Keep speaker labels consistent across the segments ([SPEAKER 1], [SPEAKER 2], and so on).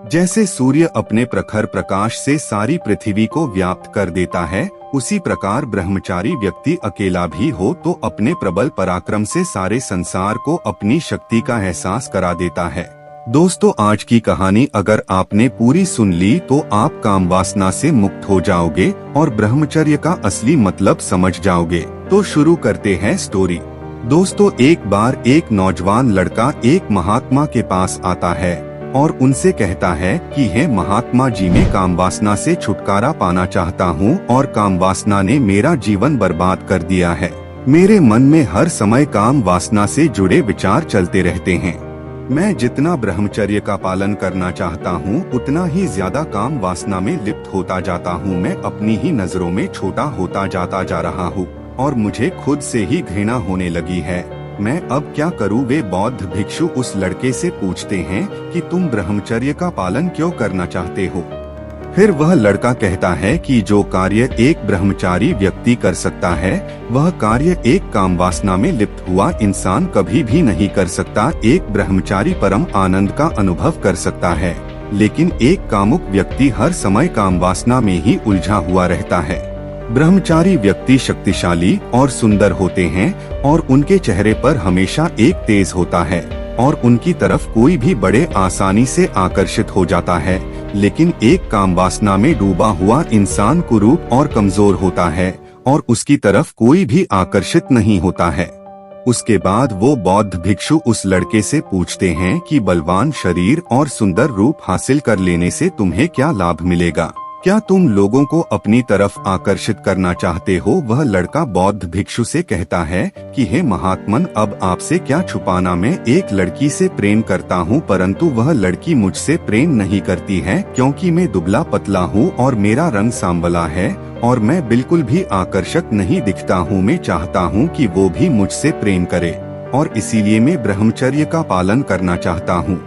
[SPEAKER 1] जैसे सूर्य अपने प्रखर प्रकाश से सारी पृथ्वी को व्याप्त कर देता है, उसी प्रकार ब्रह्मचारी व्यक्ति अकेला भी हो तो अपने प्रबल पराक्रम से सारे संसार को अपनी शक्ति का एहसास करा देता है। दोस्तों, आज की कहानी अगर आपने पूरी सुन ली तो आप काम वासना से मुक्त हो जाओगे और ब्रह्मचर्य का असली मतलब समझ जाओगे। तो शुरू करते हैं स्टोरी। दोस्तों, एक बार एक नौजवान लड़का एक महात्मा के पास आता है और उनसे कहता है कि हे महात्मा जी, मैं काम वासना से छुटकारा पाना चाहता हूँ और काम वासना ने मेरा जीवन बर्बाद कर दिया है। मेरे मन में हर समय काम वासना से जुड़े विचार चलते रहते हैं। मैं जितना ब्रह्मचर्य का पालन करना चाहता हूँ उतना ही ज्यादा काम वासना में लिप्त होता जाता हूँ। मैं अपनी ही नजरों में छोटा होता जाता जा रहा हूँ और मुझे खुद से ही घृणा होने लगी है। मैं अब क्या करूँ? वे बौद्ध भिक्षु उस लड़के से पूछते हैं कि तुम ब्रह्मचर्य का पालन क्यों करना चाहते हो? फिर वह लड़का कहता है कि जो कार्य एक ब्रह्मचारी व्यक्ति कर सकता है वह कार्य एक काम वासना में लिप्त हुआ इंसान कभी भी नहीं कर सकता। एक ब्रह्मचारी परम आनंद का अनुभव कर सकता है, लेकिन एक कामुक व्यक्ति हर समय काम वासना में ही उलझा हुआ रहता है। ब्रह्मचारी व्यक्ति शक्तिशाली और सुंदर होते हैं और उनके चेहरे पर हमेशा एक तेज होता है और उनकी तरफ कोई भी बड़े आसानी से आकर्षित हो जाता है, लेकिन एक काम वासना में डूबा हुआ इंसान कुरूप और कमजोर होता है और उसकी तरफ कोई भी आकर्षित नहीं होता है। उसके बाद वो बौद्ध भिक्षु उस लड़के से पूछते हैं कि बलवान शरीर और सुंदर रूप हासिल कर लेने से तुम्हें क्या लाभ मिलेगा? क्या तुम लोगों को अपनी तरफ आकर्षित करना चाहते हो? वह लड़का बौद्ध भिक्षु से कहता है कि हे महात्मन, अब आपसे क्या छुपाना, मैं एक लड़की से प्रेम करता हूँ, परंतु वह लड़की मुझसे प्रेम नहीं करती है क्योंकि मैं दुबला पतला हूँ और मेरा रंग सांवला है और मैं बिल्कुल भी आकर्षक नहीं दिखता हूँ। मैं चाहता हूँ कि वो भी मुझसे प्रेम करे और इसीलिए मैं ब्रह्मचर्य का पालन करना चाहता हूँ।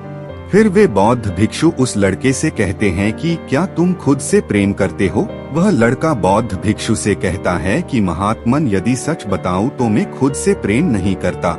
[SPEAKER 1] फिर वे बौद्ध भिक्षु उस लड़के से कहते हैं कि क्या तुम खुद से प्रेम करते हो? वह लड़का बौद्ध भिक्षु से कहता है कि महात्मन, यदि सच बताऊं तो मैं खुद से प्रेम नहीं करता।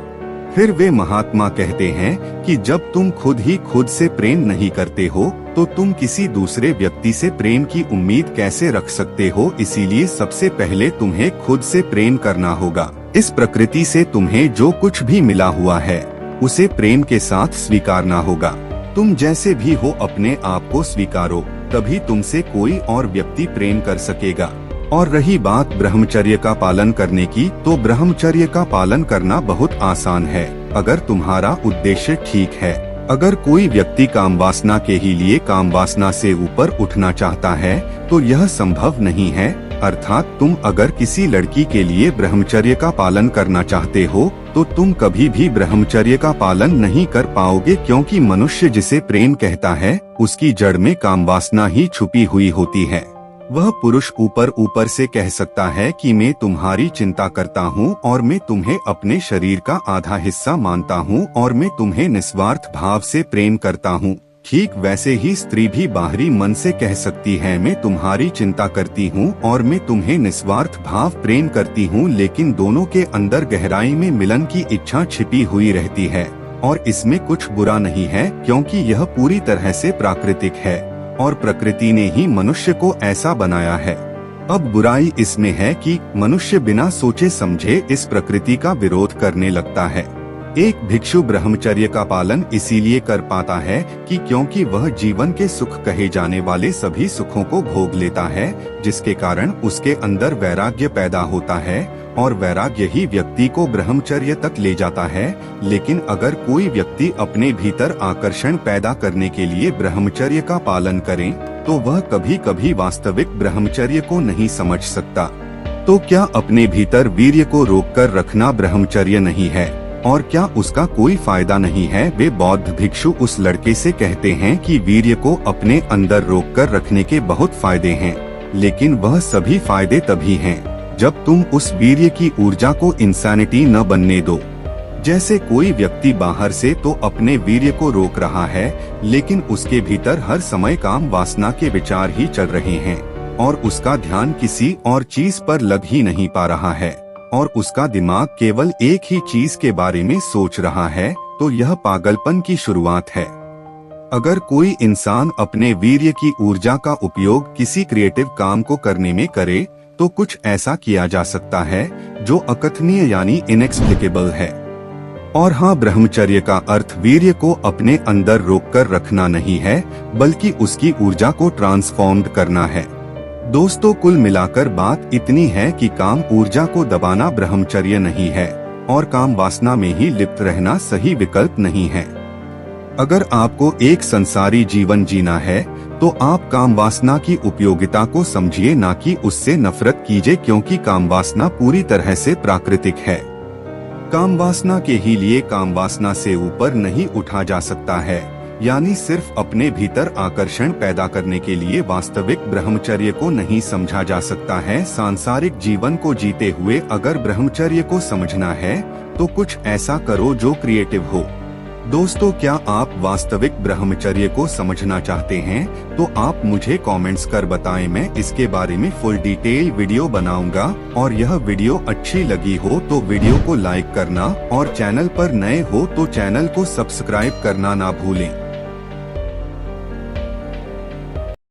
[SPEAKER 1] फिर वे महात्मा कहते हैं कि जब तुम खुद ही खुद से प्रेम नहीं करते हो तो तुम किसी दूसरे व्यक्ति से प्रेम की उम्मीद कैसे रख सकते हो? इसीलिए सबसे पहले तुम्हें खुद से प्रेम करना होगा। इस प्रकृति से तुम्हें जो कुछ भी मिला हुआ है उसे प्रेम के साथ स्वीकारना होगा। तुम जैसे भी हो अपने आप को स्वीकारो, तभी तुमसे कोई और व्यक्ति प्रेम कर सकेगा। और रही बात ब्रह्मचर्य का पालन करने की, तो ब्रह्मचर्य का पालन करना बहुत आसान है अगर तुम्हारा उद्देश्य ठीक है। अगर कोई व्यक्ति काम वासना के ही लिए काम वासना से ऊपर उठना चाहता है तो यह संभव नहीं है। अर्थात तुम अगर किसी लड़की के लिए ब्रह्मचर्य का पालन करना चाहते हो तो तुम कभी भी ब्रह्मचर्य का पालन नहीं कर पाओगे, क्योंकि मनुष्य जिसे प्रेम कहता है उसकी जड़ में काम वासना ही छुपी हुई होती है। वह पुरुष ऊपर ऊपर से कह सकता है कि मैं तुम्हारी चिंता करता हूँ और मैं तुम्हें अपने शरीर का आधा हिस्सा मानता हूँ और मैं तुम्हें निस्वार्थ भाव से प्रेम करता हूँ। ठीक वैसे ही स्त्री भी बाहरी मन से कह सकती है मैं तुम्हारी चिंता करती हूँ और मैं तुम्हें निस्वार्थ भाव प्रेम करती हूँ, लेकिन दोनों के अंदर गहराई में मिलन की इच्छा छिपी हुई रहती है और इसमें कुछ बुरा नहीं है क्योंकि यह पूरी तरह से प्राकृतिक है और प्रकृति ने ही मनुष्य को ऐसा बनाया है। अब बुराई इसमें है कि मनुष्य बिना सोचे समझे इस प्रकृति का विरोध करने लगता है। एक भिक्षु ब्रह्मचर्य का पालन इसीलिए कर पाता है कि क्योंकि वह जीवन के सुख कहे जाने वाले सभी सुखों को भोग लेता है, जिसके कारण उसके अंदर वैराग्य पैदा होता है और वैराग्य ही व्यक्ति को ब्रह्मचर्य तक ले जाता है। लेकिन अगर कोई व्यक्ति अपने भीतर आकर्षण पैदा करने के लिए ब्रह्मचर्य का पालन करे तो वह कभी कभी वास्तविक ब्रह्मचर्य को नहीं समझ सकता। तो क्या अपने भीतर वीर्य को रोककर रखना ब्रह्मचर्य नहीं है और क्या उसका कोई फायदा नहीं है? वे बौद्ध भिक्षु उस लड़के से कहते हैं कि वीर्य को अपने अंदर रोककर रखने के बहुत फायदे हैं, लेकिन वह सभी फायदे तभी हैं जब तुम उस वीर्य की ऊर्जा को इंसानिटी न बनने दो। जैसे कोई व्यक्ति बाहर से तो अपने वीर्य को रोक रहा है, लेकिन उसके भीतर हर समय काम वासना के विचार ही चल रहे हैं और उसका ध्यान किसी और चीज पर लग ही नहीं पा रहा है और उसका दिमाग केवल एक ही चीज के बारे में सोच रहा है, तो यह पागलपन की शुरुआत है। अगर कोई इंसान अपने वीर्य की ऊर्जा का उपयोग किसी क्रिएटिव काम को करने में करे तो कुछ ऐसा किया जा सकता है जो अकथनीय यानी इनएक्सप्लिकेबल है। और हाँ, ब्रह्मचर्य का अर्थ वीर्य को अपने अंदर रोककर रखना नहीं है, बल्कि उसकी ऊर्जा को ट्रांसफॉर्म्ड करना है। दोस्तों, कुल मिलाकर बात इतनी है कि काम ऊर्जा को दबाना ब्रह्मचर्य नहीं है और काम वासना में ही लिप्त रहना सही विकल्प नहीं है। अगर आपको एक संसारी जीवन जीना है तो आप काम वासना की उपयोगिता को समझिए, ना कि उससे नफरत कीजिए, क्योंकि काम वासना पूरी तरह से प्राकृतिक है। काम वासना के ही लिए काम वासना से ऊपर नहीं उठा जा सकता है, यानी सिर्फ अपने भीतर आकर्षण पैदा करने के लिए वास्तविक ब्रह्मचर्य को नहीं समझा जा सकता है। सांसारिक जीवन को जीते हुए अगर ब्रह्मचर्य को समझना है तो कुछ ऐसा करो जो क्रिएटिव हो। दोस्तों, क्या आप वास्तविक ब्रह्मचर्य को समझना चाहते हैं तो आप मुझे कमेंट्स कर बताएं। मैं इसके बारे में फुल डिटेल वीडियो बनाऊंगा। और यह वीडियो अच्छी लगी हो तो वीडियो को लाइक करना और चैनल पर नए हो तो चैनल को सब्सक्राइब करना ना भूलें।